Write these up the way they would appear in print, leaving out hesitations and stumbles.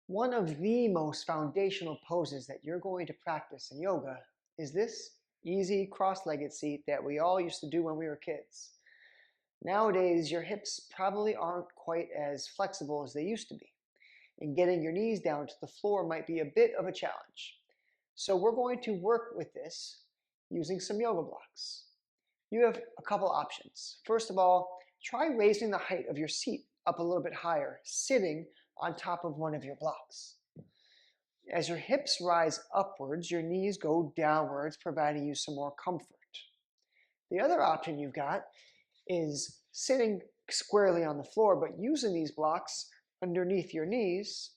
One of the most foundational poses that you're going to practice in yoga is this easy cross-legged seat that we all used to do when we were kids. Nowadays, your hips probably aren't quite as flexible as they used to be, and getting your knees down to the floor might be a bit of a challenge. So we're going to work with this using some yoga blocks. You have a couple options. First of all, try raising the height of your seat up a little bit higher, sitting on top of one of your blocks. As your hips rise upwards, your knees go downwards, providing you some more comfort. The other option you've got is sitting squarely on the floor, but using these blocks underneath your knees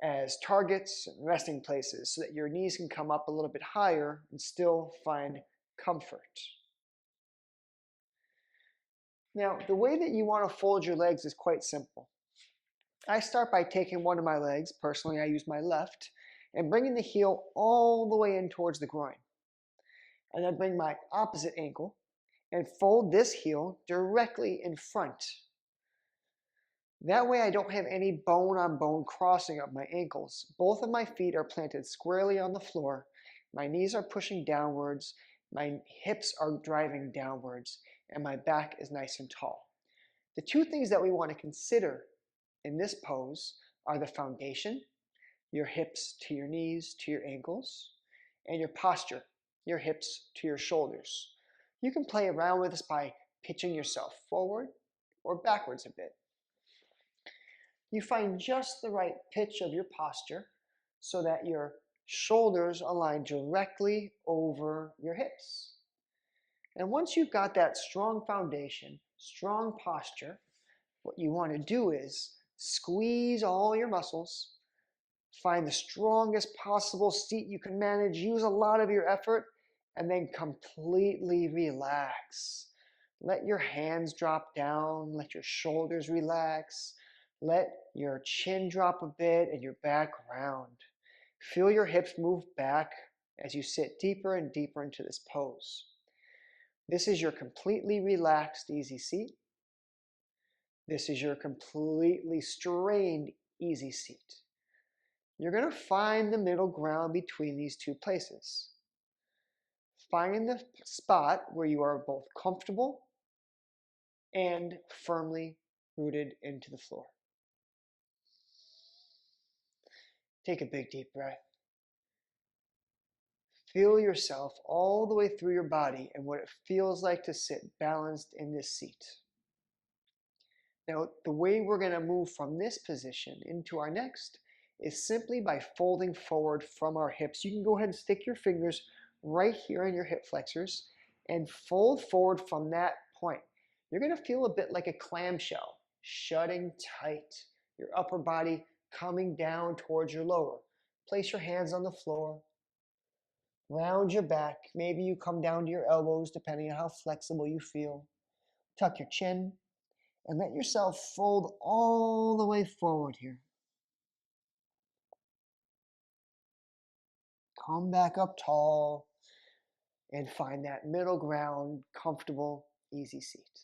as targets and resting places so that your knees can come up a little bit higher and still find comfort. Now, the way that you want to fold your legs is quite simple. I start by taking one of my legs, personally I use my left, and bringing the heel all the way in towards the groin. And then bring my opposite ankle and fold this heel directly in front. That way I don't have any bone on bone crossing of my ankles. Both of my feet are planted squarely on the floor. My knees are pushing downwards. My hips are driving downwards. And my back is nice and tall. The two things that we want to consider in this pose are the foundation, your hips to your knees to your ankles, and your posture, your hips to your shoulders. You can play around with this by pitching yourself forward or backwards a bit. You find just the right pitch of your posture so that your shoulders align directly over your hips. And once you've got that strong foundation, strong posture, what you want to do is squeeze all your muscles, find the strongest possible seat you can manage, use a lot of your effort, and then completely relax. Let your hands drop down, let your shoulders relax, let your chin drop a bit and your back round. Feel your hips move back as you sit deeper and deeper into this pose. This is your completely relaxed, easy seat. This is your completely strained, easy seat. You're going to find the middle ground between these two places. Find the spot where you are both comfortable and firmly rooted into the floor. Take a big deep breath. Feel yourself all the way through your body and what it feels like to sit balanced in this seat. Now, the way we're going to move from this position into our next is simply by folding forward from our hips. You can go ahead and stick your fingers right here in your hip flexors and fold forward from that point. You're going to feel a bit like a clamshell, shutting tight, your upper body coming down towards your lower. Place your hands on the floor, round your back. Maybe you come down to your elbows depending on how flexible you feel. Tuck your chin and let yourself fold all the way forward here. Come back up tall and find that middle ground, comfortable, easy seat.